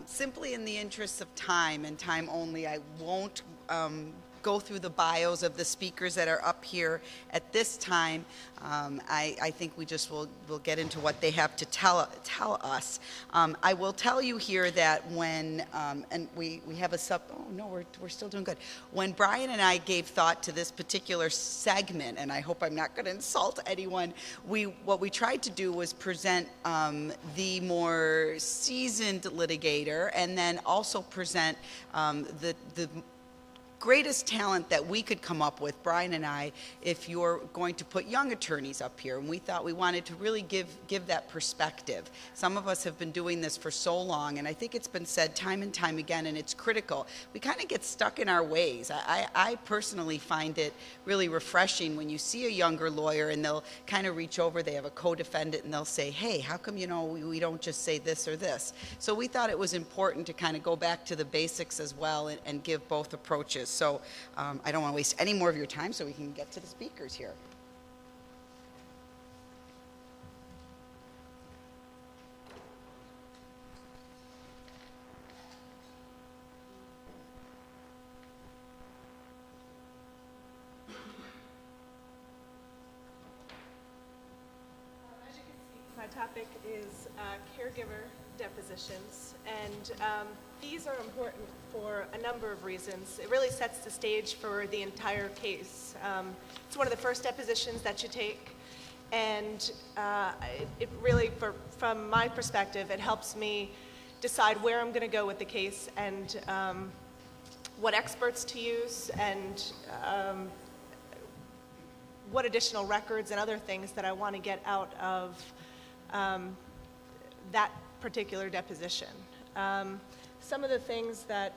Simply in the interest of time and time only, I won't go through the bios of the speakers that are up here at this time. I think we just will get into what they have to tell us. I will tell you here that when, and we have a oh no, we're still doing good. When Brian and I gave thought to this particular segment, and I hope I'm not going to insult anyone, what we tried to do was present the more seasoned litigator, and then also present the greatest talent that we could come up with, Brian and I, if you're going to put young attorneys up here. And we thought we wanted to really give that perspective. Some of us have been doing this for so long, and I think it's been said time and time again, and it's critical. We kind of get stuck in our ways. I personally find it really refreshing when you see a younger lawyer and they'll kind of reach over, they have a co-defendant, and they'll say, hey, how come, we don't just say this or this? So we thought it was important to kind of go back to the basics as well and give both approaches. So I don't want to waste any more of your time, so we can get to the speakers here. As you can see, my topic is caregiver depositions, and these are important for a number of reasons. It really sets the stage for the entire case. It's one of the first depositions that you take, and it really, from my perspective, it helps me decide where I'm going to go with the case and what experts to use and what additional records and other things that I want to get out of that particular deposition. Some of the things that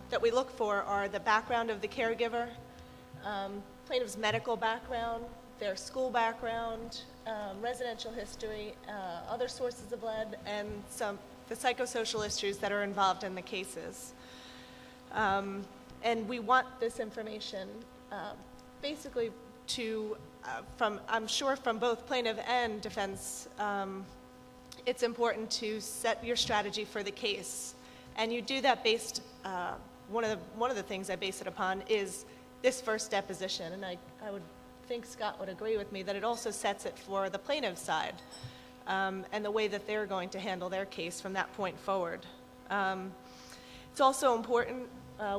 that we look for are the background of the caregiver, plaintiff's medical background, their school background, residential history, other sources of lead, and the psychosocial issues that are involved in the cases. And we want this information basically to, I'm sure from both plaintiff and defense, it's important to set your strategy for the case. And you do that based, one of the things I base it upon is this first deposition. And I would think Scott would agree with me that it also sets it for the plaintiff's side and the way that they're going to handle their case from that point forward. It's also important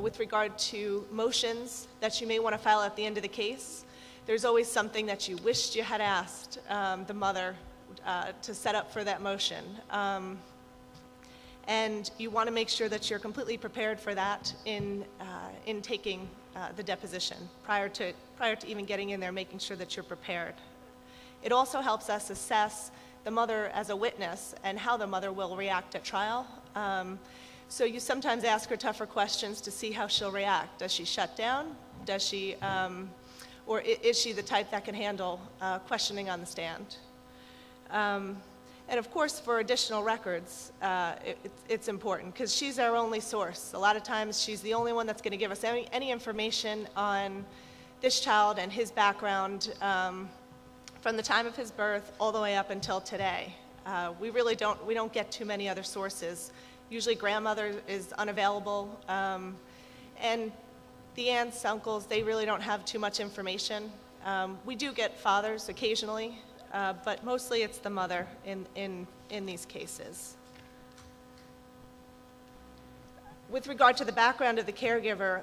with regard to motions that you may want to file at the end of the case. There's always something that you wished you had asked the mother to set up for that motion. And you want to make sure that you're completely prepared for that in taking the deposition prior to even getting in there, making sure that you're prepared. It also helps us assess the mother as a witness and how the mother will react at trial. So you sometimes ask her tougher questions to see how she'll react. Does she shut down? Does she, or is she the type that can handle questioning on the stand? And of course, for additional records, it's important because she's our only source. A lot of times, she's the only one that's going to give us any information on this child and his background from the time of his birth all the way up until today. We don't get too many other sources. Usually, grandmother is unavailable, and the aunts, uncles, they really don't have too much information. We do get fathers occasionally. But mostly it's the mother in these cases. With regard to the background of the caregiver,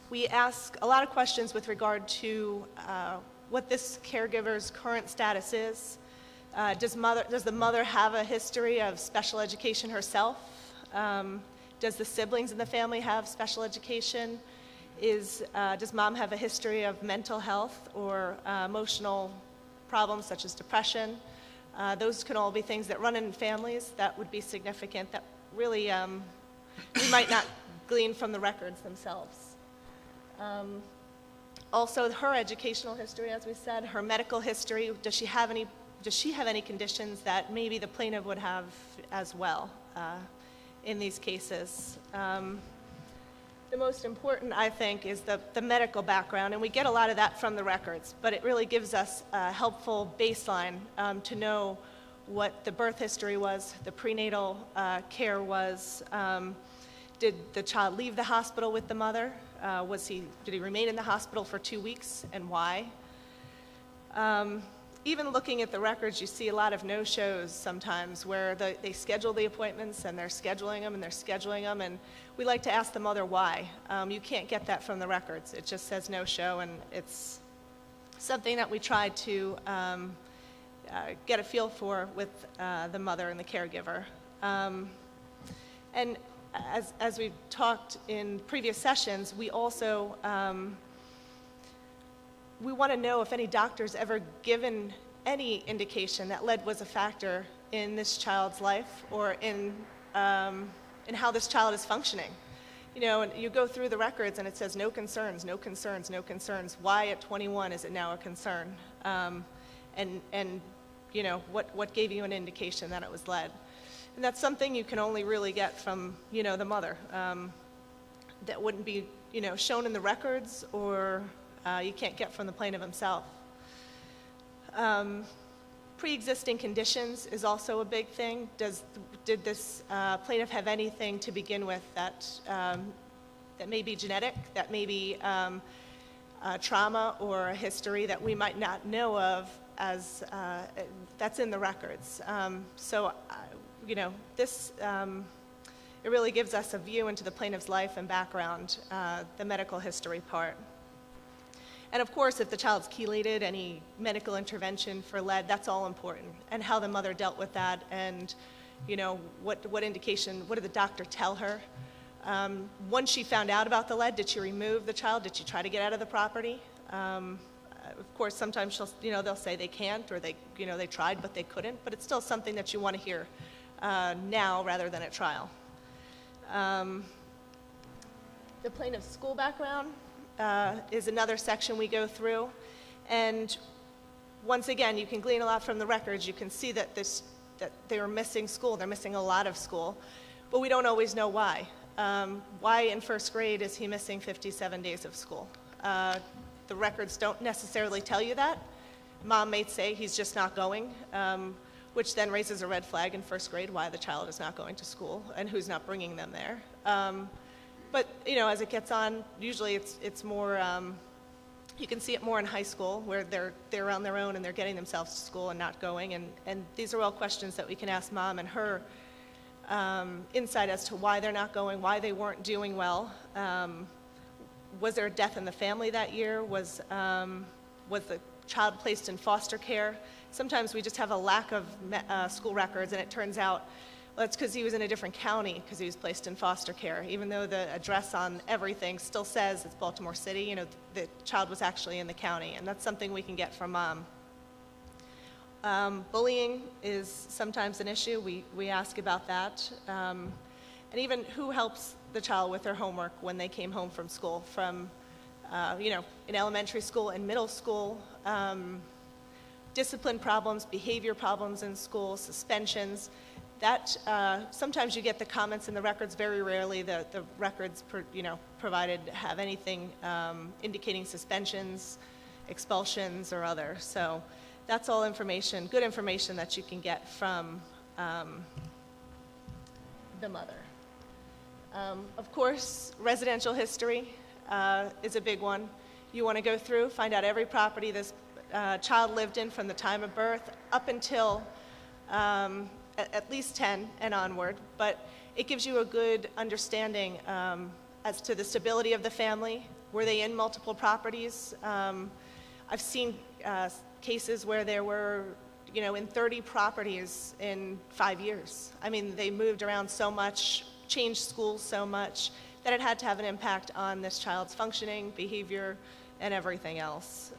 we ask a lot of questions with regard to what this caregiver's current status is. Does the mother have a history of special education herself? Does the siblings in the family have special education? Does mom have a history of mental health or emotional problems such as depression? Those can all be things that run in families that would be significant that really we might not glean from the records themselves. Also, her educational history, as we said, her medical history. Does she have any conditions that maybe the plaintiff would have as well in these cases? The most important, I think, is the medical background, and we get a lot of that from the records, but it really gives us a helpful baseline to know what the birth history was, the prenatal care was. Did the child leave the hospital with the mother? Did he remain in the hospital for 2 weeks, and why? Even looking at the records, you see a lot of no-shows sometimes where they schedule the appointments and they're scheduling them and they're scheduling them, and we like to ask the mother why. You can't get that from the records. It just says no-show, and it's something that we try to get a feel for with the mother and the caregiver. And as we've talked in previous sessions, we also we want to know if any doctor's ever given any indication that lead was a factor in this child's life or in how this child is functioning. You know, and you go through the records and it says no concerns, no concerns, no concerns. Why at 21 is it now a concern? And you know, what gave you an indication that it was lead? And that's something you can only really get from, you know, the mother. That wouldn't be, you know, shown in the records, or you can't get from the plaintiff himself. Pre-existing conditions is also a big thing. Did this plaintiff have anything to begin with that may be genetic, that may be trauma or a history that we might not know of as that's in the records? You know, this it really gives us a view into the plaintiff's life and background, the medical history part. And of course, if the child's chelated, any medical intervention for lead, that's all important, and how the mother dealt with that, and you know, what indication, what did the doctor tell her? Once she found out about the lead, did she remove the child? Did she try to get out of the property? Of course, sometimes they'll say they can't, or they tried but they couldn't, but it's still something that you want to hear now rather than at trial. The plaintiff's school background is another section we go through, and once again, you can glean a lot from the records. You can see that they were missing school. They're missing a lot of school, but we don't always know why. Why in first grade is he missing 57 days of school? The records don't necessarily tell you that. Mom may say he's just not going, which then raises a red flag in first grade why the child is not going to school and who's not bringing them there. But you know, as it gets on, usually it's more. You can see it more in high school, where they're on their own and they're getting themselves to school and not going. And these are all questions that we can ask Mom and her insight as to why they're not going, why they weren't doing well. Was there a death in the family that year? Was the child placed in foster care? Sometimes we just have a lack of school records, and it turns out, well, it's because he was in a different county because he was placed in foster care, even though the address on everything still says it's Baltimore City. You know, the child was actually in the county, and that's something we can get from Mom. Bullying is sometimes an issue. We ask about that. And even who helps the child with their homework when they came home from school, from, in elementary school and middle school, discipline problems, behavior problems in school, suspensions. That sometimes you get the comments in the records. Very rarely the records provided have anything indicating suspensions, expulsions, or other. So that's all information, good information that you can get from the mother. Of course, residential history is a big one. You want to go through, find out every property this child lived in from the time of birth up until at least 10 and onward, but it gives you a good understanding as to the stability of the family. Were they in multiple properties? I've seen cases where there were, in 30 properties in 5 years. I mean, they moved around so much, changed schools so much, that it had to have an impact on this child's functioning, behavior, and everything else.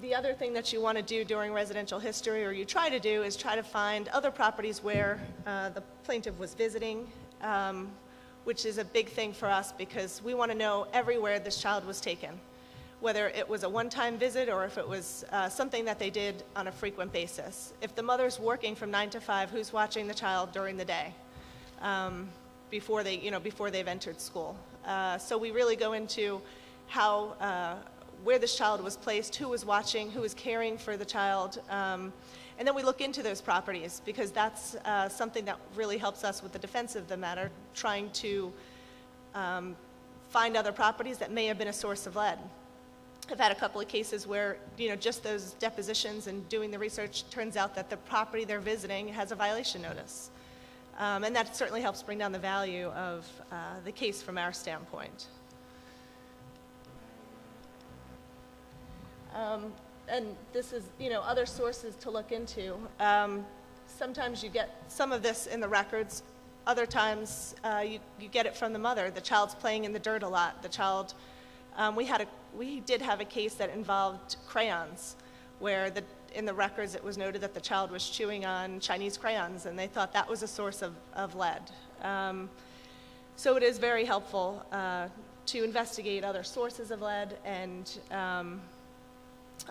The other thing that you want to do during residential history, or you try to do, is try to find other properties where the plaintiff was visiting, which is a big thing for us because we want to know everywhere this child was taken, whether it was a one-time visit or if it was something that they did on a frequent basis. If the mother's working from 9 to 5, who's watching the child during the day before they've entered school? So we really go into how where this child was placed, who was watching, who was caring for the child. And then we look into those properties, because that's something that really helps us with the defense of the matter, trying to find other properties that may have been a source of lead. I've had a couple of cases where, just those depositions and doing the research turns out that the property they're visiting has a violation notice. And that certainly helps bring down the value of the case from our standpoint. And this is, other sources to look into. Sometimes you get some of this in the records. Other times you get it from the mother. The child's playing in the dirt a lot. The child, we did have a case that involved crayons, where in the records it was noted that the child was chewing on Chinese crayons, and they thought that was a source of lead. So it is very helpful to investigate other sources of lead and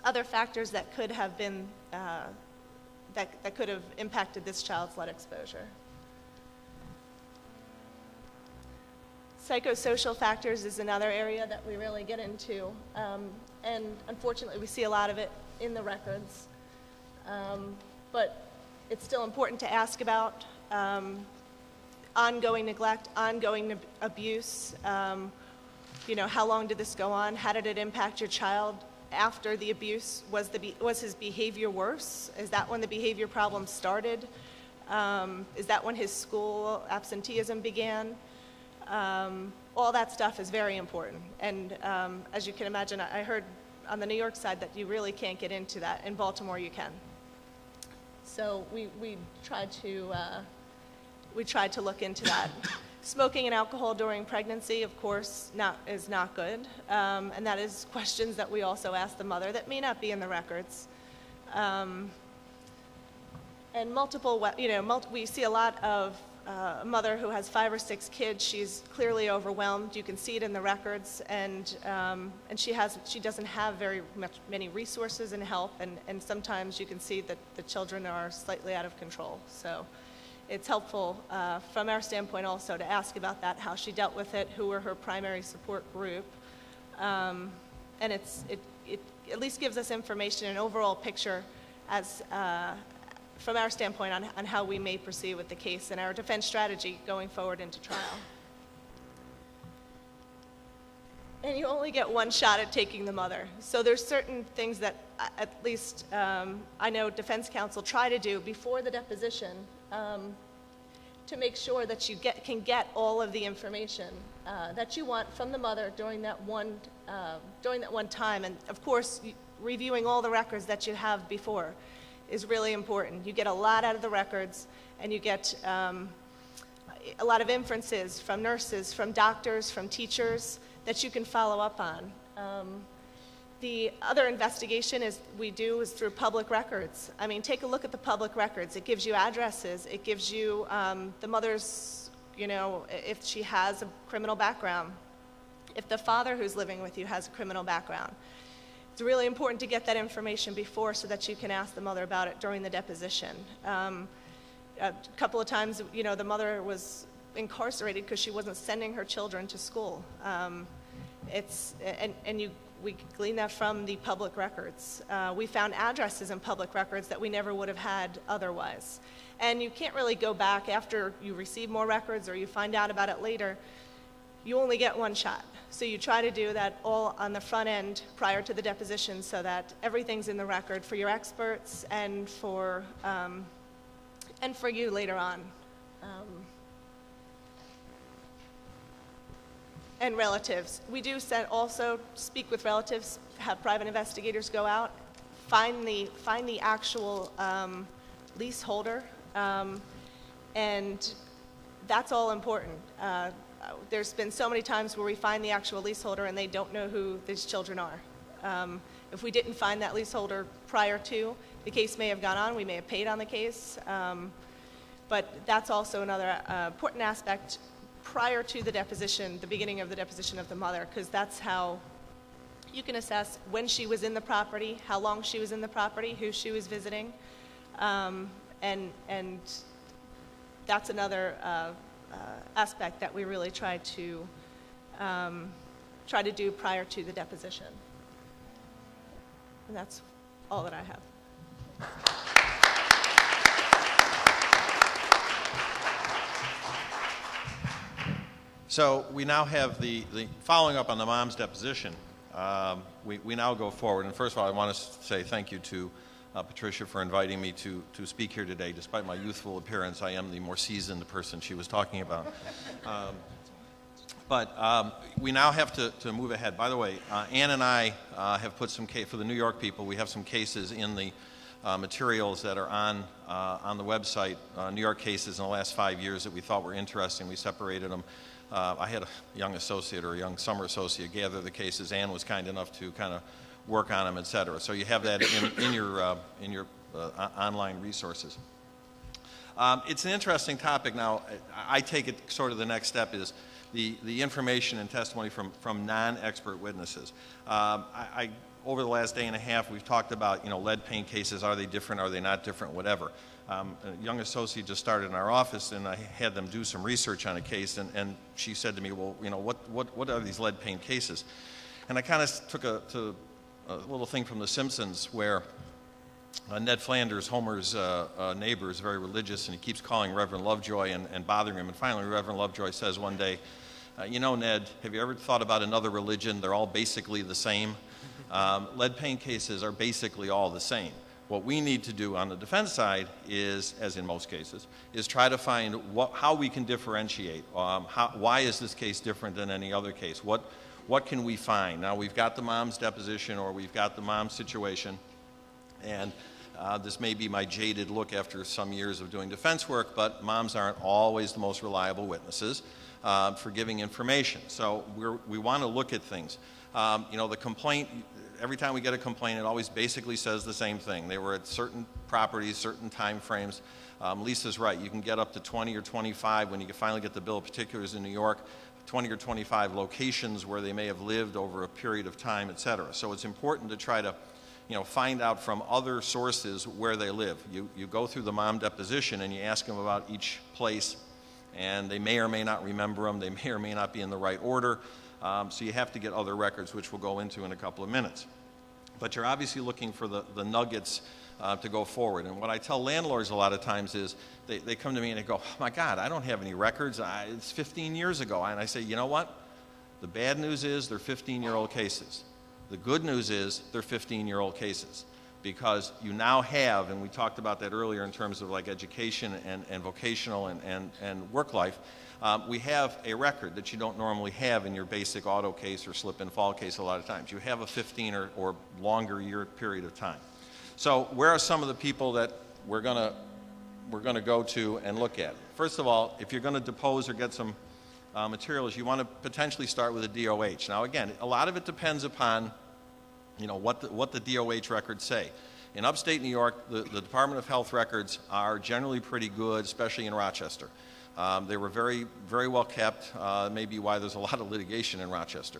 other factors that could have been that could have impacted this child's lead exposure. Psychosocial factors is another area that we really get into, and unfortunately we see a lot of it in the records, but it's still important to ask about ongoing neglect, ongoing abuse. How long did this go on? How did it impact your child after the abuse? Was his behavior worse? Is that when the behavior problem started? Is that when his school absenteeism began? All that stuff is very important. And as you can imagine, I heard on the New York side that you really can't get into that. In Baltimore, you can. So we tried to look into that. Smoking and alcohol during pregnancy, of course, is not good. And that is questions that we also ask the mother that may not be in the records. And we see a lot of a mother who has 5 or 6 kids. She's clearly overwhelmed. You can see it in the records, and she doesn't have many resources and help, and sometimes you can see that the children are slightly out of control. So it's helpful from our standpoint also to ask about that, how she dealt with it, who were her primary support group, and it at least gives us information, an overall picture as from our standpoint on how we may proceed with the case and our defense strategy going forward into trial. And you only get one shot at taking the mother. So there's certain things that at least I know defense counsel try to do before the deposition to make sure that you can get all of the information that you want from the mother during that one time. And of course, reviewing all the records that you have before is really important. You get a lot out of the records, and you get a lot of inferences from nurses, from doctors, from teachers that you can follow up on. The other investigation we do is through public records. I mean, take a look at the public records. It gives you addresses. It gives you the mother's, if she has a criminal background, if the father who's living with you has a criminal background. It's really important to get that information before so that you can ask the mother about it during the deposition. A couple of times, the mother was incarcerated because she wasn't sending her children to school. We glean that from the public records. We found addresses in public records that we never would have had otherwise. And you can't really go back after you receive more records or you find out about it later. You only get one shot. So you try to do that all on the front end prior to the deposition so that everything's in the record for your experts and for you later on. And relatives. We do also speak with relatives, have private investigators go out, find the actual leaseholder, and that's all important. There's been so many times where we find the actual leaseholder and they don't know who these children are. If we didn't find that leaseholder prior to, the case may have gone on, we may have paid on the case, but that's also another important aspect prior to the deposition, the beginning of the deposition of the mother, because that's how you can assess when she was in the property, how long she was in the property, who she was visiting, and that's another aspect that we really try to do prior to the deposition. And that's all that I have. So we now have the following up on the mom's deposition. We now go forward. And first of all, I want to say thank you to Patricia for inviting me to speak here today. Despite my youthful appearance, I am the more seasoned person she was talking about. But we now have to move ahead. By the way, Ann and I have put some for the New York people, we have some cases in the materials that are on the website, New York cases in the last 5 years that we thought were interesting. We separated them. I had a young associate or a young summer associate gather the cases. Ann was kind enough to kind of work on them, et cetera. So you have that in your online resources. It's an interesting topic. Now, I take it sort of the next step is the information and testimony from non-expert witnesses. Over the last day and a half, we've talked about, lead paint cases. Are they different? Are they not different? Whatever. A young associate just started in our office, and I had them do some research on a case, and she said to me, well, what are these lead paint cases? And I kind of took a little thing from The Simpsons where Ned Flanders, Homer's neighbor, is very religious, and he keeps calling Reverend Lovejoy and bothering him. And finally, Reverend Lovejoy says one day, Ned, have you ever thought about another religion? They're all basically the same. Lead paint cases are basically all the same. What we need to do on the defense side is, as in most cases, is try to find how we can differentiate. Why is this case different than any other case? What can we find? Now, we've got the mom's deposition or we've got the mom's situation, and this may be my jaded look after some years of doing defense work, but moms aren't always the most reliable witnesses for giving information. So we want to look at things. The complaint, every time we get a complaint, it always basically says the same thing. They were at certain properties, certain time frames. Lisa's right. You can get up to 20 or 25 when you finally get the bill of particulars in New York, 20 or 25 locations where they may have lived over a period of time, et cetera. So it's important to try to find out from other sources where they live. You go through the mom deposition and you ask them about each place, and they may or may not remember them. They may or may not be in the right order. So you have to get other records, which we'll go into in a couple of minutes. But you're obviously looking for the nuggets to go forward. And what I tell landlords a lot of times is they come to me and they go, oh my God, I don't have any records. It's 15 years ago. And I say, you know what? The bad news is they're 15-year-old cases. The good news is they're 15-year-old cases, because you now have, and we talked about that earlier in terms of like education and vocational and work life, we have a record that you don't normally have in your basic auto case or slip and fall case a lot of times. You have a 15 or longer year period of time. So where are some of the people that we're going to go to and look at? First of all, if you're going to depose or get some materials, you want to potentially start with a DOH. Now again, a lot of it depends upon what the DOH records say. In upstate New York, the Department of Health records are generally pretty good, especially in Rochester. They were very, very well kept, maybe why there's a lot of litigation in Rochester.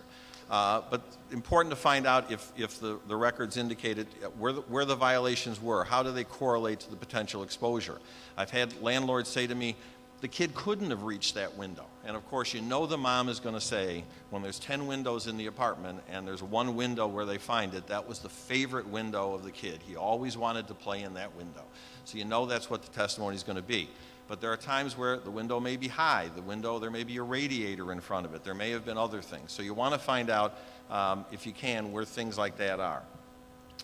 But important to find out if the records indicated where the violations were. How do they correlate to the potential exposure? I've had landlords say to me, the kid couldn't have reached that window. And of course, the mom is going to say, when there's 10 windows in the apartment and there's one window where they find it, that was the favorite window of the kid. He always wanted to play in that window. So that's what the testimony is going to be. But there are times where the window may be high. There may be a radiator in front of it. There may have been other things. So you want to find out, if you can, where things like that are.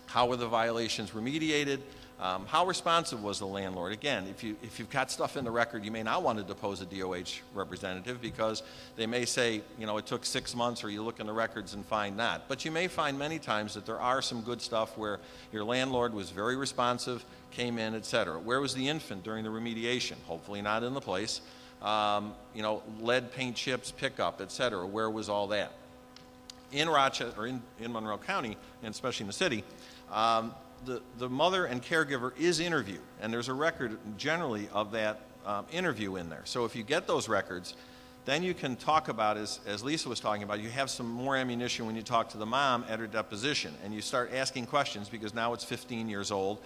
How were the violations remediated? How responsive was the landlord? Again, if you've got stuff in the record, you may not want to depose a DOH representative because they may say, it took 6 months, or you look in the records and find not. But you may find many times that there are some good stuff where your landlord was very responsive, came in, et cetera. Where was the infant during the remediation? Hopefully not in the place. Lead paint chips, pickup, et cetera. Where was all that? In Rochester, or in Monroe County, and especially in the city, the mother and caregiver is interviewed, and there's a record generally of that interview in there. So if you get those records, then you can talk about, as Lisa was talking about, you have some more ammunition when you talk to the mom at her deposition, and you start asking questions because now it's 15 years old.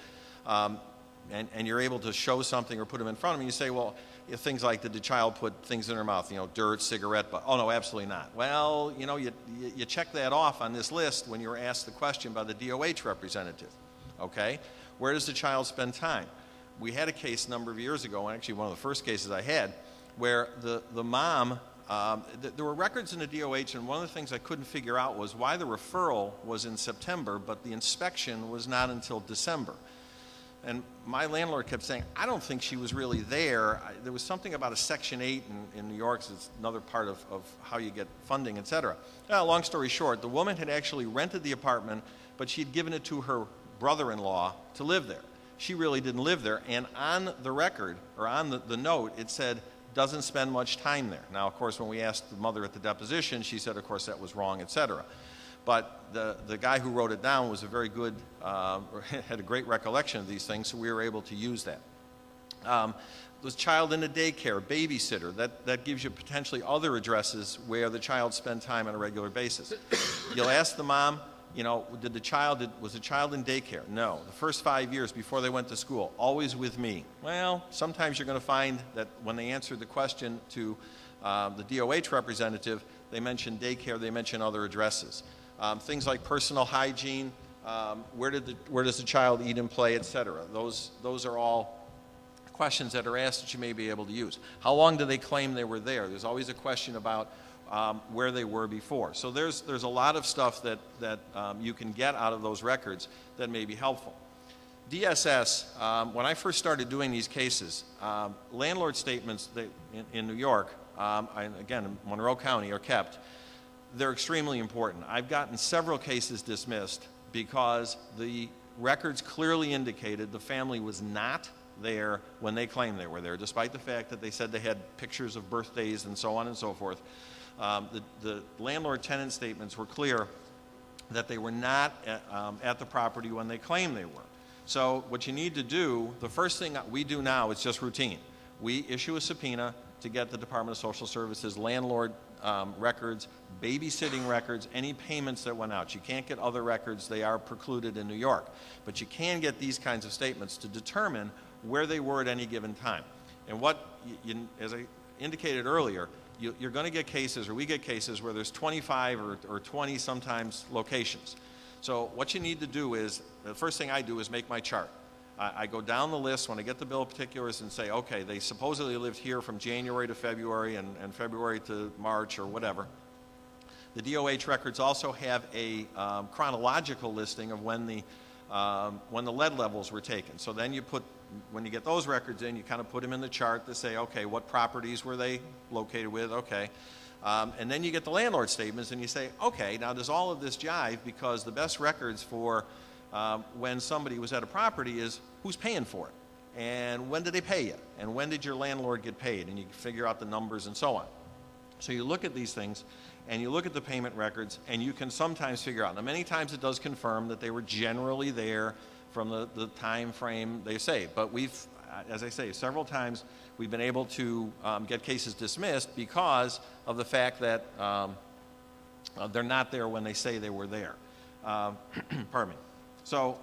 and you're able to show something or put them in front of them, you say, well, things like, did the child put things in her mouth, dirt, cigarette butt? Oh, no, absolutely not. Well, you check that off on this list when you were asked the question by the DOH representative, okay? Where does the child spend time? We had a case a number of years ago, actually one of the first cases I had, where the mom, there were records in the DOH, and one of the things I couldn't figure out was why the referral was in September, but the inspection was not until December. And my landlord kept saying, I don't think she was really there. There was something about a Section 8 in New York, so it's another part of how you get funding, et cetera. Long story short, the woman had actually rented the apartment, but she'd given it to her brother-in-law to live there. She really didn't live there, and on the record, or on the note, it said, doesn't spend much time there. Now, of course, when we asked the mother at the deposition, she said, of course, that was wrong, et cetera. But the guy who wrote it down was a very good, had a great recollection of these things, so we were able to use that. There's child in a daycare, babysitter, that gives you potentially other addresses where the child spent time on a regular basis. You'll ask the mom, was the child in daycare? No. The first 5 years before they went to school, always with me. Well, sometimes you're going to find that when they answered the question to the DOH representative, they mention daycare, they mention other addresses. Things like personal hygiene, where does the child eat and play, et cetera. Those are all questions that are asked that you may be able to use. How long do they claim they were there? There's always a question about where they were before. So there's a lot of stuff that you can get out of those records that may be helpful. DSS, when I first started doing these cases, landlord statements in New York, again, in Monroe County, are kept. They're extremely important. I've gotten several cases dismissed because the records clearly indicated the family was not there when they claimed they were there, despite the fact that they said they had pictures of birthdays and so on and so forth. The landlord-tenant statements were clear that they were not at the property when they claimed they were. So what you need to do, the first thing we do now, it's just routine. We issue a subpoena to get the Department of Social Services landlord records, babysitting records, any payments that went out. You can't get other records. They are precluded in New York. But you can get these kinds of statements to determine where they were at any given time. And as I indicated earlier, you're going to get cases, or we get cases, where there's 25 or 20 sometimes locations. So what you need to do is, the first thing I do is make my chart. I go down the list when I get the bill of particulars and say, okay, they supposedly lived here from January to February and February to March or whatever. The DOH records also have a chronological listing of when the lead levels were taken. So then when you get those records in, you kind of put them in the chart to say, okay, what properties were they located with? Okay. And then you get the landlord statements and you say, okay, now does all of this jive? Because the best records for when somebody was at a property is who's paying for it, and when did they pay you, and when did your landlord get paid, and you figure out the numbers and so on. So you look at these things, and you look at the payment records, and you can sometimes figure out. Now, many times it does confirm that they were generally there from the time frame they say, but as I say, several times we've been able to get cases dismissed because of the fact that they're not there when they say they were there. Pardon me. So,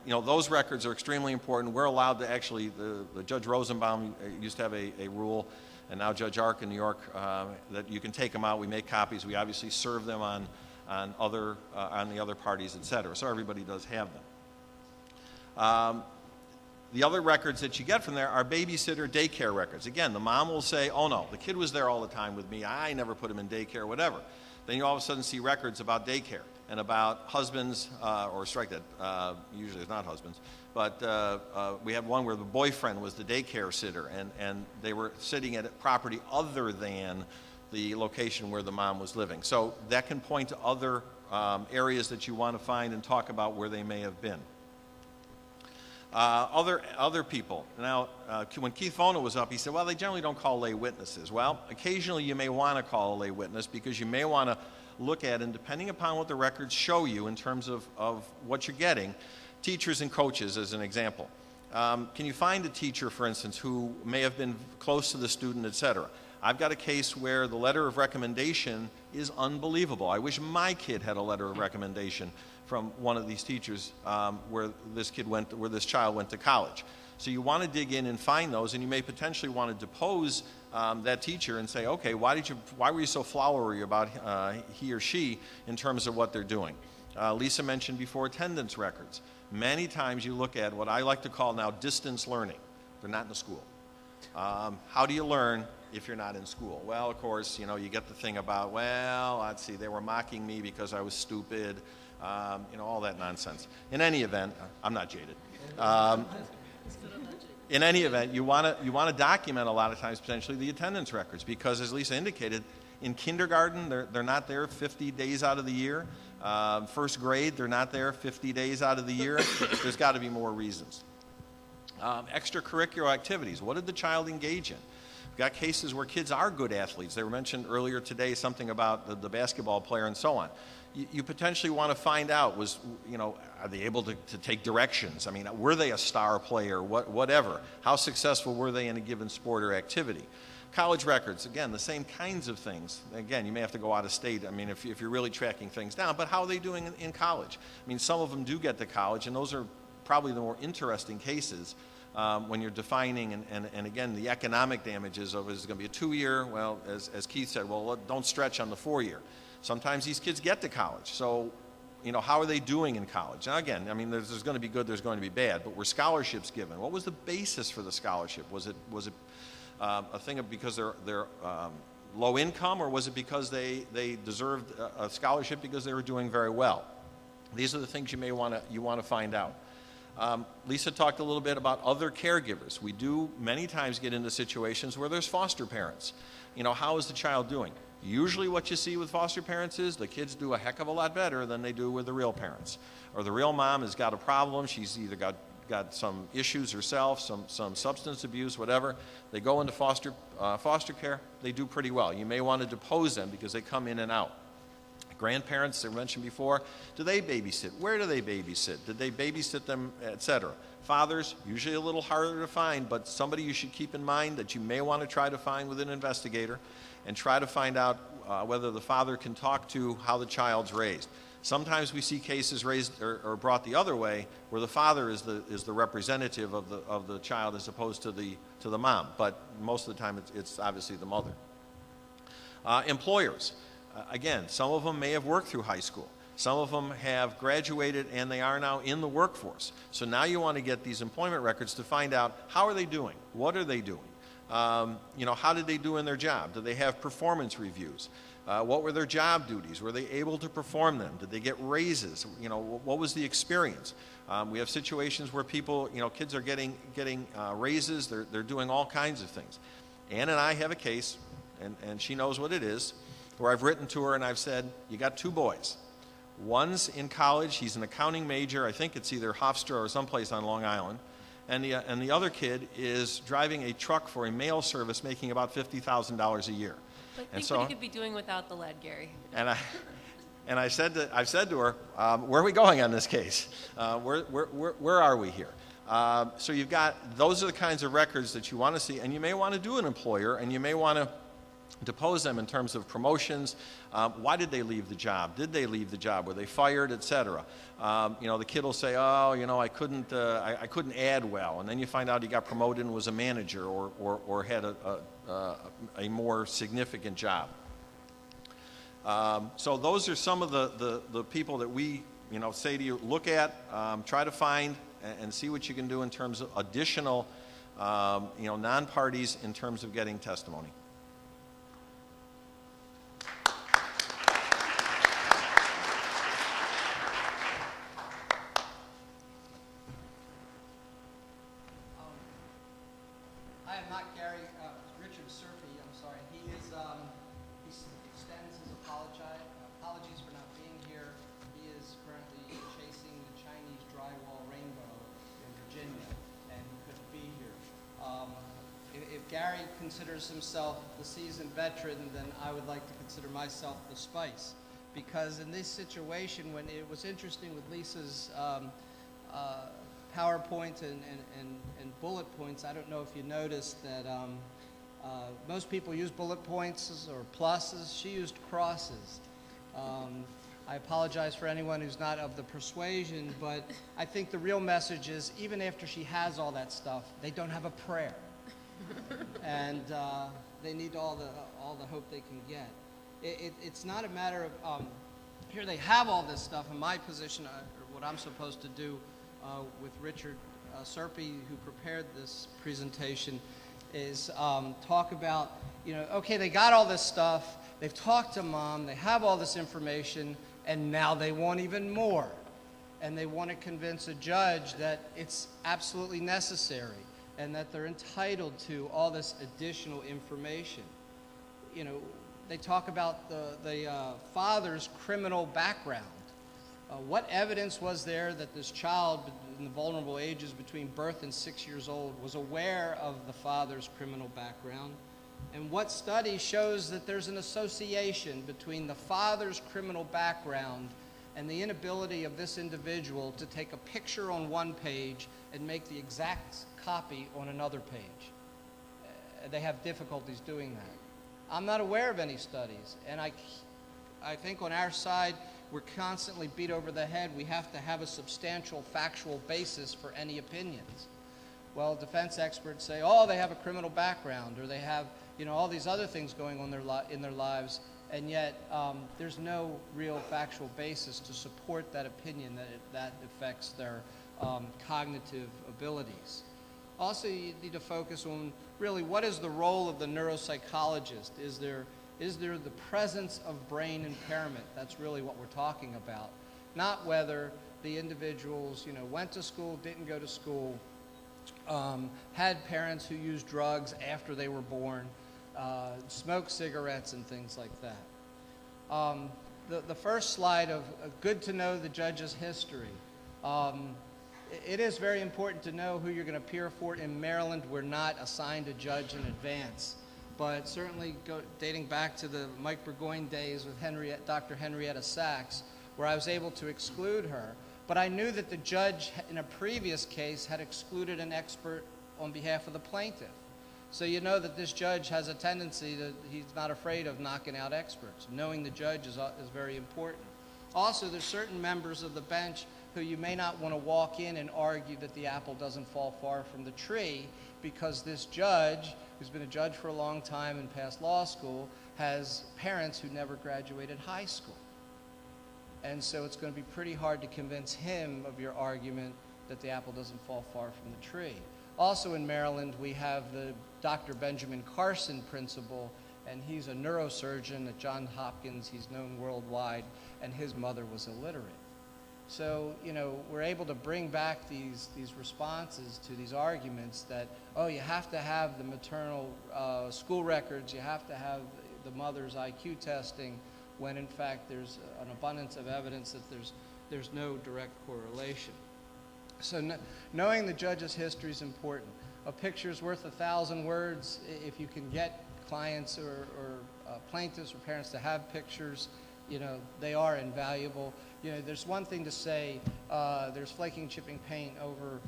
those records are extremely important. We're allowed to actually, the Judge Rosenbaum used to have a rule, and now Judge Ark in New York, that you can take them out. We make copies. We obviously serve them on the other parties, et cetera. So everybody does have them. The other records that you get from there are babysitter daycare records. Again, the mom will say, oh no, the kid was there all the time with me. I never put him in daycare, whatever. Then you all of a sudden see records about daycare and about husbands, or strike that, usually it's not husbands, but we had one where the boyfriend was the daycare sitter, and they were sitting at a property other than the location where the mom was living. So that can point to other areas that you want to find and talk about where they may have been. Other people. Now, when Keith Fona was up, he said, well, they generally don't call lay witnesses. Well, occasionally you may want to call a lay witness because you may want to look at, and depending upon what the records show you in terms of what you're getting, teachers and coaches as an example. Can you find a teacher, for instance, who may have been close to the student, et cetera? I've got a case where the letter of recommendation is unbelievable. I wish my kid had a letter of recommendation from one of these teachers where this child went to college. So you want to dig in and find those, and you may potentially want to depose that teacher and say, okay, why were you so flowery about he or she in terms of what they're doing? Lisa mentioned before attendance records. Many times you look at what I like to call now distance learning. They're not in the school. How do you learn if you're not in school? Well, of course, you get the thing about, well, let's see, they were mocking me because I was stupid, all that nonsense. In any event, I'm not jaded. In any event, you want to document a lot of times potentially the attendance records, because as Lisa indicated, in kindergarten, they're not there 50 days out of the year. First grade, they're not there 50 days out of the year. There's got to be more reasons. Extracurricular activities. What did the child engage in? We've got cases where kids are good athletes. They were mentioned earlier today something about the basketball player and so on. You potentially want to find out, are they able to take directions? I mean, were they a star player? Whatever. How successful were they in a given sport or activity? College records, again, the same kinds of things. Again, you may have to go out of state, if you're really tracking things down, but how are they doing in college? Some of them do get to college, and those are probably the more interesting cases when you're defining, and again, the economic damages of, is it going to be a 2-year? Well, as Keith said, well, don't stretch on the 4-year. Sometimes these kids get to college, so how are they doing in college? Now again, there's going to be good, there's going to be bad, but were scholarships given? What was the basis for the scholarship? Was it a thing of because they're low income, or was it because they deserved a scholarship because they were doing very well? These are the things you want to find out. Lisa talked a little bit about other caregivers. We do many times get into situations where there's foster parents. How is the child doing? Usually what you see with foster parents is the kids do a heck of a lot better than they do with the real parents. Or the real mom has got a problem. She's either got some issues herself, some substance abuse, whatever. They go into foster care. They do pretty well. You may want to depose them because they come in and out. Grandparents, they mentioned before, do they babysit? Where do they babysit? Did they babysit them, etc.? Fathers, usually a little harder to find, but somebody you should keep in mind that you may want to try to find with an investigator and try to find out whether the father can talk to how the child's raised. Sometimes we see cases raised or brought the other way, where the father is the representative of the child as opposed to the mom. But most of the time, it's obviously the mother. Employers, again, some of them may have worked through high school. Some of them have graduated and they are now in the workforce. So now you want to get these employment records to find out how are they doing, what are they doing, how did they do in their job? Do they have performance reviews? What were their job duties? Were they able to perform them? Did they get raises? What was the experience? We have situations where kids are getting raises. They're doing all kinds of things. Ann and I have a case, and she knows what it is, where I've written to her and I've said, you got 2 boys. One's in college. He's an accounting major. I think it's either Hofstra or someplace on Long Island. And the other kid is driving a truck for a mail service, making about $50,000 a year. Think what he could be doing without the lead, Gary. I've said to her, where are we going on this case? Where are we here? So you've got, those are the kinds of records that you want to see, and you may want to do an employer, and you may want to depose them in terms of promotions. Why did they leave the job? Did they leave the job? Were they fired, etc.? The kid will say, I couldn't add well, and then you find out he got promoted and was a manager or had a more significant job. So those are some of the people that we say to you, look at, try to find, and see what you can do in terms of additional non-parties in terms of getting testimony. I am not Gary. Richard Surfy, I'm sorry. He extends his apologies for not being here. He is currently chasing the Chinese drywall rainbow in Virginia, and he couldn't be here. If Gary considers himself the seasoned veteran, then I would like to consider myself the spice. Because in this situation, when it was interesting with Lisa's PowerPoint and bullet points, I don't know if you noticed that most people use bullet points or pluses. She used crosses. I apologize for anyone who's not of the persuasion, but I think the real message is even after she has all that stuff, they don't have a prayer. And they need all the hope they can get. It's not a matter of, here they have all this stuff, and my position, or what I'm supposed to do with Richard Serpy, who prepared this presentation, is talk about, okay, they got all this stuff, they've talked to mom, they have all this information, and now they want even more. And they want to convince a judge that it's absolutely necessary and that they're entitled to all this additional information. They talk about the father's criminal background. What evidence was there that this child in the vulnerable ages between birth and 6 years old was aware of the father's criminal background? And what study shows that there's an association between the father's criminal background and the inability of this individual to take a picture on one page and make the exact copy on another page? They have difficulties doing that. I'm not aware of any studies, and I think on our side, we're constantly beat over the head. We have to have a substantial factual basis for any opinions. Well, defense experts say, oh, they have a criminal background, or they have all these other things going on in their lives, and yet there's no real factual basis to support that opinion that affects their cognitive abilities. Also, you need to focus on really what is the role of the neuropsychologist. Is there the presence of brain impairment? That's really what we're talking about. Not whether the individuals went to school, didn't go to school, had parents who used drugs after they were born, smoked cigarettes and things like that. The first slide of good to know the judge's history. It is very important to know who you're going to appear for. In Maryland, we're not assigned a judge in advance, but certainly dating back to the Mike Burgoyne days with Dr. Henrietta Sachs, where I was able to exclude her. But I knew that the judge in a previous case had excluded an expert on behalf of the plaintiff. So you know that this judge has a tendency he's not afraid of knocking out experts. Knowing the judge is very important. Also, there's certain members of the bench who you may not want to walk in and argue that the apple doesn't fall far from the tree, because this judge, who's been a judge for a long time and passed law school, has parents who never graduated high school. And so it's going to be pretty hard to convince him of your argument that the apple doesn't fall far from the tree. Also in Maryland, we have the Dr. Benjamin Carson principle, and he's a neurosurgeon at Johns Hopkins. He's known worldwide, and his mother was illiterate. So, we're able to bring back these responses to these arguments that, oh, you have to have the maternal school records, you have to have the mother's IQ testing, when in fact there's an abundance of evidence that there's no direct correlation. So knowing the judge's history is important. A picture's worth 1,000 words. If you can get clients or plaintiffs or parents to have pictures, they are invaluable. There's one thing to say there's flaking chipping paint over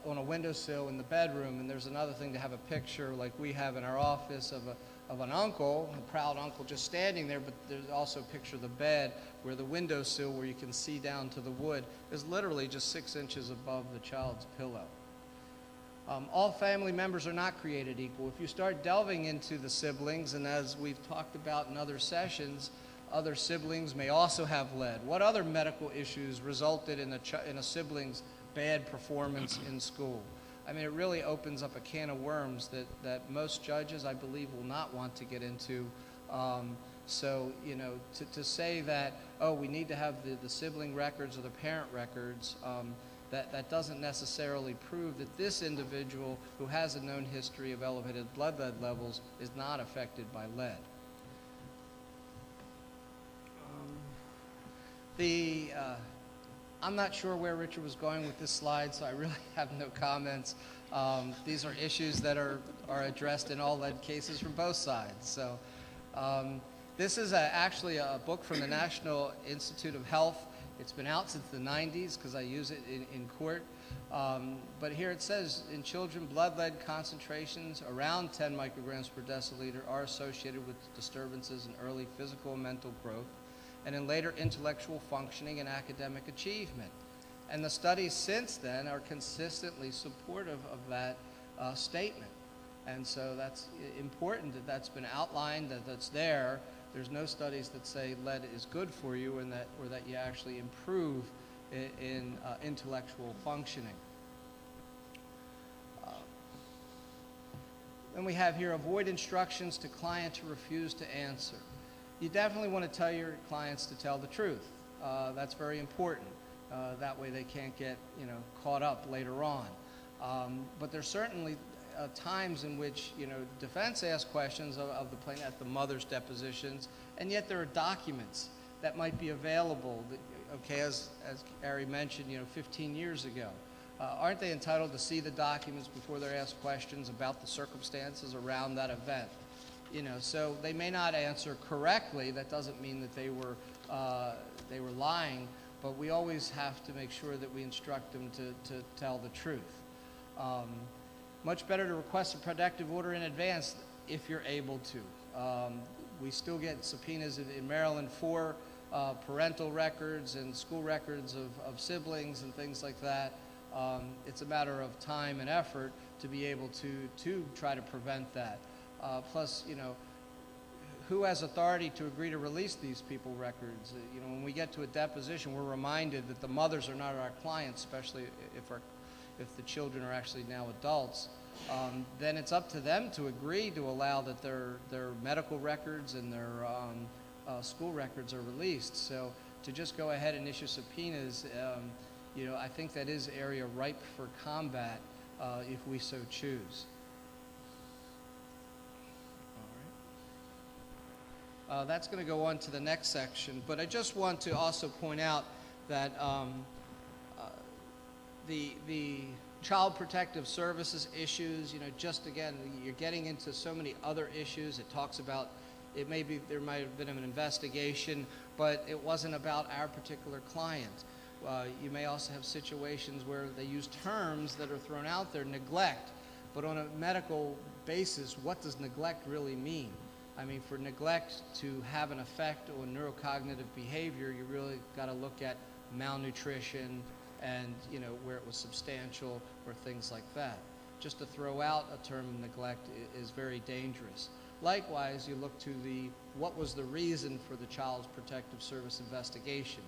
on a windowsill in the bedroom, and there's another thing to have a picture like we have in our office of an uncle, a proud uncle just standing there, but there's also a picture of the bed where the windowsill where you can see down to the wood is literally just 6 inches above the child's pillow. All family members are not created equal. If you start delving into the siblings, and as we've talked about in other sessions, other siblings may also have lead. What other medical issues resulted in a sibling's bad performance in school? I mean, it really opens up a can of worms that most judges, I believe, will not want to get into. So, to say that, oh, we need to have the sibling records or the parent records, that doesn't necessarily prove that this individual who has a known history of elevated blood lead levels is not affected by lead. I'm not sure where Richard was going with this slide, so I really have no comments. These are issues that are addressed in all lead cases from both sides. So this is actually a book from the National Institute of Health. It's been out since the 90s because I use it in court. But here it says, in children, blood lead concentrations around 10 micrograms per deciliter are associated with disturbances in early physical and mental growth and in later intellectual functioning and academic achievement. And the studies since then are consistently supportive of that statement. And so that's important that that's been outlined, that that's there. There's no studies that say lead is good for you or that you actually improve in intellectual functioning. Then we have here, avoid instructions to client to refuse to answer. You definitely want to tell your clients to tell the truth. That's very important. That way they can't get caught up later on. But there's certainly times in which defense asks questions of the plaintiff at the mother's depositions, and yet there are documents that might be available. Okay, as Ari mentioned, 15 years ago. Aren't they entitled to see the documents before they're asked questions about the circumstances around that event? So they may not answer correctly. That doesn't mean that they were lying, but we always have to make sure that we instruct them to tell the truth. Much better to request a protective order in advance if you're able to. We still get subpoenas in Maryland for parental records and school records of siblings and things like that. It's a matter of time and effort to be able to try to prevent that. Plus, who has authority to agree to release these people records? When we get to a deposition, we're reminded that the mothers are not our clients, especially if the children are actually now adults. Then it's up to them to agree to allow that their medical records and their school records are released. So to just go ahead and issue subpoenas, I think that is area ripe for combat if we so choose. All right. That's going to go on to the next section, but I just want to also point out that the Child Protective Services issues, just again, you're getting into so many other issues. It talks about there might have been an investigation, but it wasn't about our particular client. You may also have situations where they use terms that are thrown out there, neglect, but on a medical basis, what does neglect really mean? I mean, for neglect to have an effect on neurocognitive behavior, you really got to look at malnutrition and, where it was substantial or things like that. Just to throw out a term of neglect is very dangerous. Likewise, you look to what was the reason for the Child Protective Service investigation.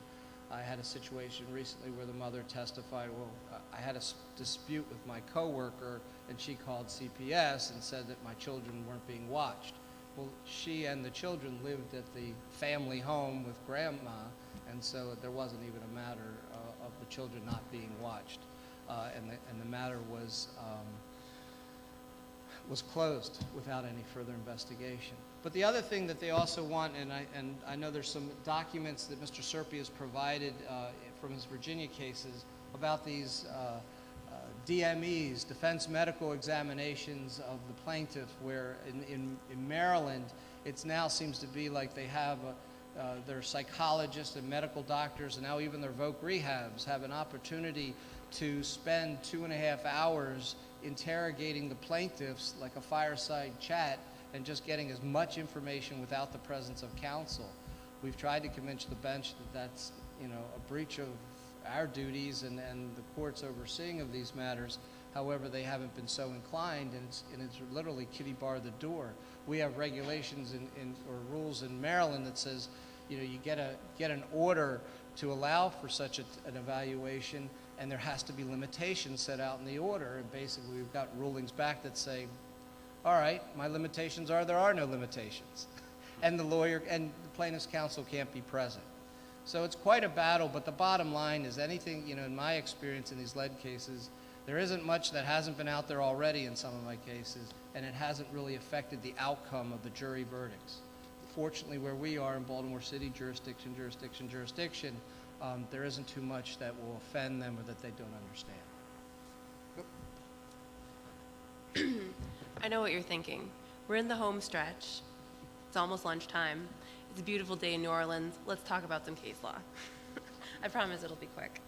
I had a situation recently where the mother testified, well, I had a dispute with my coworker, and she called CPS and said that my children weren't being watched. Well, she and the children lived at the family home with grandma, and so there wasn't even a matter of the children not being watched. And the matter was closed without any further investigation. But the other thing that they also want, and I know there's some documents that Mr. Serpi has provided from his Virginia cases about these DMEs, Defense Medical Examinations of the plaintiff, where in Maryland, it now seems to be like they have their psychologists and medical doctors, and now even their voc rehabs have an opportunity to spend 2.5 hours interrogating the plaintiffs like a fireside chat and just getting as much information without the presence of counsel. We've tried to convince the bench that that's a breach of our duties and the court's overseeing of these matters. However, they haven't been so inclined, and it's literally kitty bar the door. We have regulations or rules in Maryland that says, you get an order to allow for such an evaluation, and there has to be limitations set out in the order. And basically, we've got rulings back that say, all right, my limitations are there are no limitations, and the lawyer and the plaintiff's counsel can't be present. So it's quite a battle, but the bottom line is anything, in my experience in these lead cases, there isn't much that hasn't been out there already in some of my cases, and it hasn't really affected the outcome of the jury verdicts. Fortunately, where we are in Baltimore City, jurisdiction, there isn't too much that will offend them or that they don't understand. I know what you're thinking. We're in the home stretch. It's almost lunchtime. It's a beautiful day in New Orleans. Let's talk about some case law. I promise it'll be quick.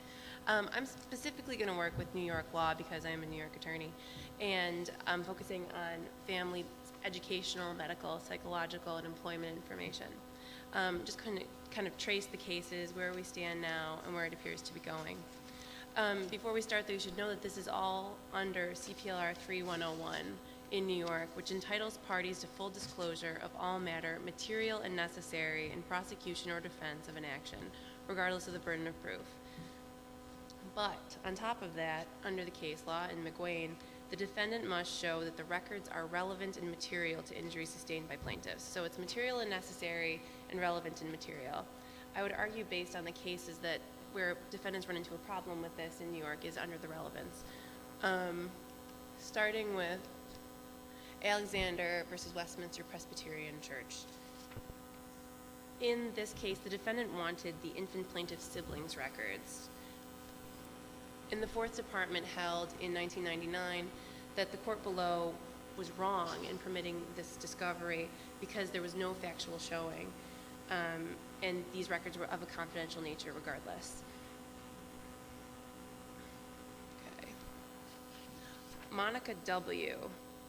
I'm specifically going to work with New York law because I'm a New York attorney, and I'm focusing on family educational, medical, psychological, and employment information. just kind of trace the cases, where we stand now, and where it appears to be going. Before we start, though, you should know that this is all under CPLR 3101 in New York, which entitles parties to full disclosure of all matter material and necessary in prosecution or defense of an action, regardless of the burden of proof. But on top of that, under the case law in McGuane, the defendant must show that the records are relevant and material to injuries sustained by plaintiffs. So it's material and necessary and relevant and material. I would argue, based on the cases that where defendants run into a problem with this in New York, is under the relevance. Starting with Alexander versus Westminster Presbyterian Church. In this case, the defendant wanted the infant plaintiff's siblings' records. And the Fourth Department held in 1999 that the court below was wrong in permitting this discovery because there was no factual showing, and these records were of a confidential nature regardless. Okay. Monica W.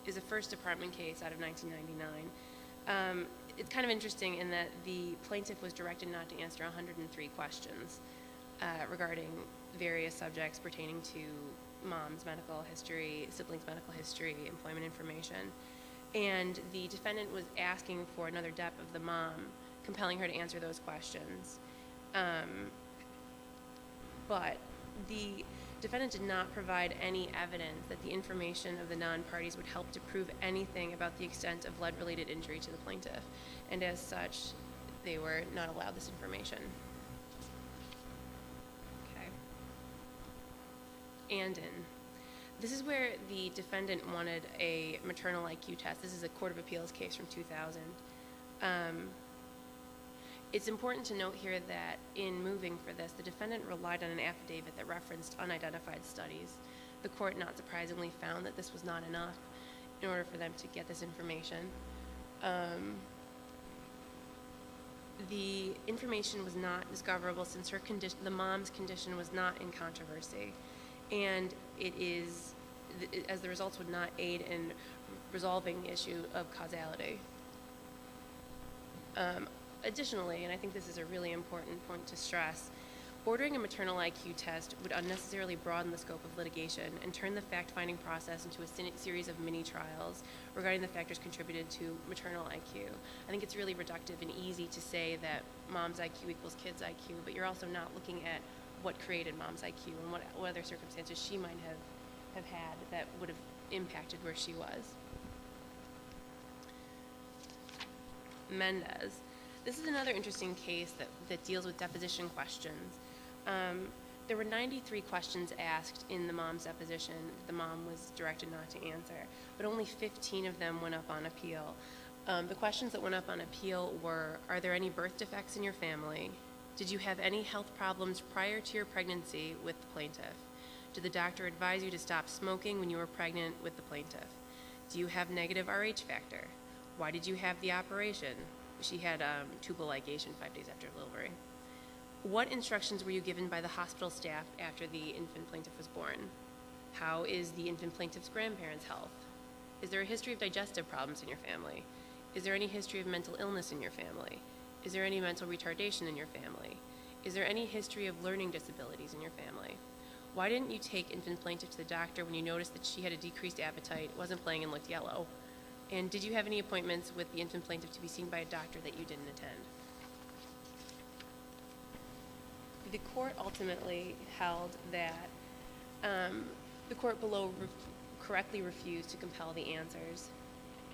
is a First Department case out of 1999. It's kind of interesting in that the plaintiff was directed not to answer 103 questions regarding various subjects pertaining to mom's medical history, siblings' medical history, employment information. And the defendant was asking for another dep of the mom, compelling her to answer those questions. But the defendant did not provide any evidence that the information of the non-parties would help to prove anything about the extent of lead-related injury to the plaintiff. And as such, they were not allowed this information. Andon. This is where the defendant wanted a maternal IQ test. This is a Court of Appeals case from 2000. It's important to note here that in moving for this, the defendant relied on an affidavit that referenced unidentified studies. The court, not surprisingly, found that this was not enough in order for them to get this information. The information was not discoverable since her condition, the mom's condition, was not in controversy. And it is, as the results would not aid in resolving the issue of causality. Additionally, and I think this is a really important point to stress, ordering a maternal IQ test would unnecessarily broaden the scope of litigation and turn the fact-finding process into a series of mini-trials regarding the factors contributed to maternal IQ. I think it's really reductive and easy to say that mom's IQ equals kid's IQ, but you're also not looking at what created mom's IQ and what other circumstances she might have had that would have impacted where she was. Mendez. This is another interesting case that deals with deposition questions. There were 93 questions asked in the mom's deposition that the mom was directed not to answer, but only 15 of them went up on appeal. The questions that went up on appeal were, are there any birth defects in your family? Did you have any health problems prior to your pregnancy with the plaintiff? Did the doctor advise you to stop smoking when you were pregnant with the plaintiff? Do you have negative RH factor? Why did you have the operation? She had tubal ligation 5 days after delivery. What instructions were you given by the hospital staff after the infant plaintiff was born? How is the infant plaintiff's grandparents' health? Is there a history of digestive problems in your family? Is there any history of mental illness in your family? Is there any mental retardation in your family? Is there any history of learning disabilities in your family? Why didn't you take infant plaintiff to the doctor when you noticed that she had a decreased appetite, wasn't playing, and looked yellow? And did you have any appointments with the infant plaintiff to be seen by a doctor that you didn't attend? The court ultimately held that the court below correctly refused to compel the answers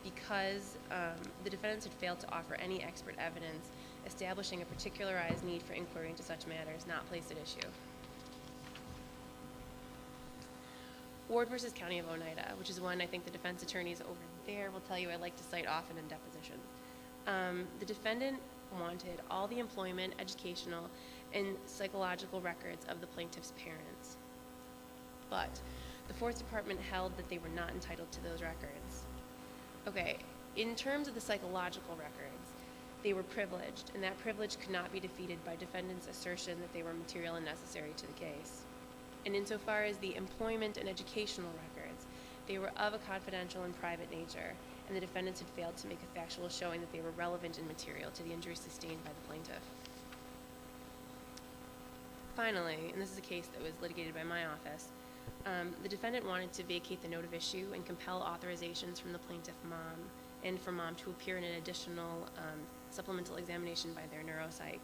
because the defendants had failed to offer any expert evidence establishing a particularized need for inquiry into such matters not placed at issue. Ward versus County of Oneida, which is one I think the defense attorneys over there will tell you I like to cite often in depositions. The defendant wanted all the employment, educational, and psychological records of the plaintiff's parents. But the Fourth Department held that they were not entitled to those records. Okay, in terms of the psychological records, they were privileged, and that privilege could not be defeated by defendants' assertion that they were material and necessary to the case. And insofar as the employment and educational records, they were of a confidential and private nature, and the defendants had failed to make a factual showing that they were relevant and material to the injury sustained by the plaintiff. Finally, and this is a case that was litigated by my office, the defendant wanted to vacate the note of issue and compel authorizations from the plaintiff mom and for mom to appear in an additional supplemental examination by their neuropsych.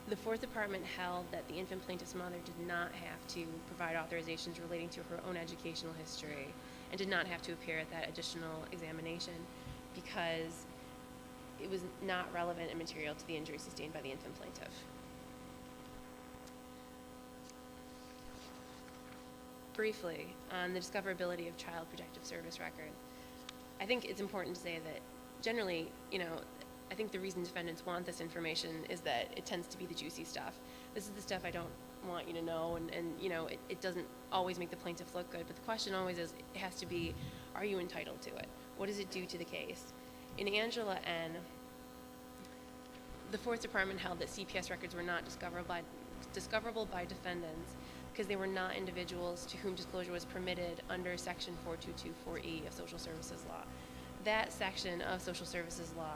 The Fourth Department held that the infant plaintiff's mother did not have to provide authorizations relating to her own educational history and did not have to appear at that additional examination because it was not relevant and material to the injury sustained by the infant plaintiff. Briefly, on the discoverability of Child Protective Service records, I think it's important to say that generally, I think the reason defendants want this information is that it tends to be the juicy stuff. This is the stuff I don't want you to know, and it doesn't always make the plaintiff look good, but the question always is, it has to be, are you entitled to it? What does it do to the case? In Angela N., the Fourth Department held that CPS records were not discoverable by defendants because they were not individuals to whom disclosure was permitted under Section 4224E of Social Services Law. That section of Social Services Law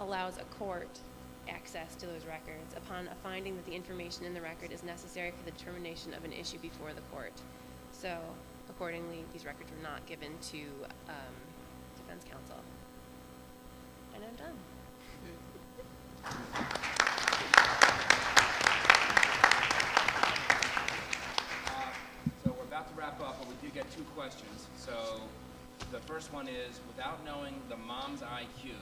allows a court access to those records upon a finding that the information in the record is necessary for the determination of an issue before the court. So, accordingly, these records were not given to defense counsel. And I'm done. So we're about to wrap up, but we did get two questions. So the first one is, without knowing the mom's IQ,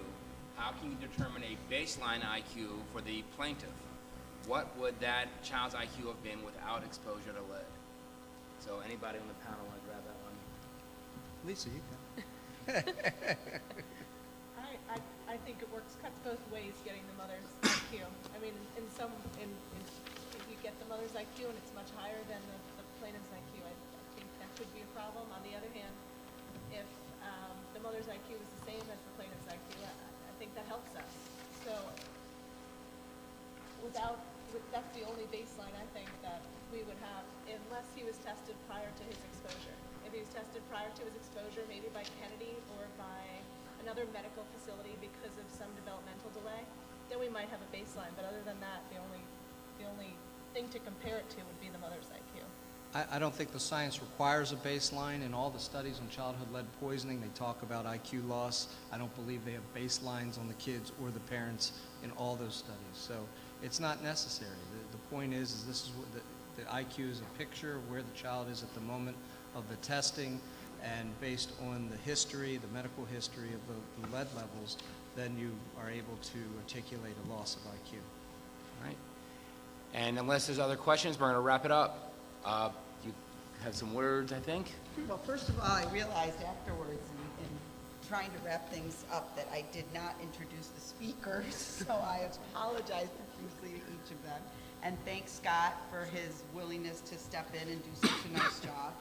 how can you determine a baseline IQ for the plaintiff? What would that child's IQ have been without exposure to lead? So anybody on the panel want to grab that one? Lisa, you can. I think it cuts both ways getting the mother's IQ. I mean, if you get the mother's IQ and it's much higher than the plaintiff's IQ, I think that could be a problem. On the other hand, if the mother's IQ is the same as the plaintiff's IQ, I think that helps us. So that's the only baseline I think that we would have, unless he was tested prior to his exposure. If he was tested prior to his exposure, maybe by Kennedy or by another medical facility because of some developmental delay, then we might have a baseline. But other than that, the only thing to compare it to would be the mother's IQ. I don't think the science requires a baseline. In all the studies on childhood lead poisoning, they talk about IQ loss. I don't believe they have baselines on the kids or the parents in all those studies. So it's not necessary. The point is this is what the IQ is a picture of where the child is at the moment of the testing, and based on the history, the medical history of the lead levels, then you are able to articulate a loss of IQ. All right. And unless there's other questions, we're going to wrap it up. You have some words, I think. Well, first of all, I realized afterwards in trying to wrap things up that I did not introduce the speakers, so I apologize profusely to each of them. And thank Scott for his willingness to step in and do such a nice job.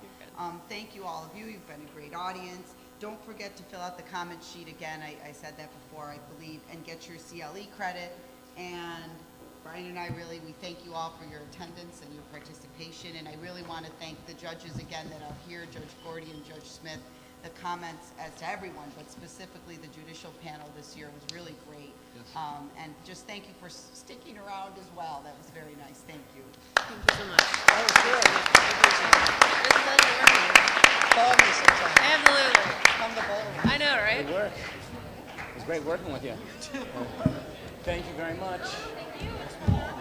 Thank you, all of you. You've been a great audience. Don't forget to fill out the comment sheet again. I said that before, I believe, and get your CLE credit. And Brian and I we thank you all for your attendance and your participation. And I really want to thank the judges again that are here, Judge Gordy and Judge Smith. The comments as to everyone, but specifically the judicial panel this year was really great. Yes. And just thank you for sticking around as well. That was very nice. Thank you. Thank you so much. That was good. It's a pleasure working with you. Call me sometime. Absolutely. Come to Boulder. I know, right? Good work. It was great working with you. Thank you very much. Thank you.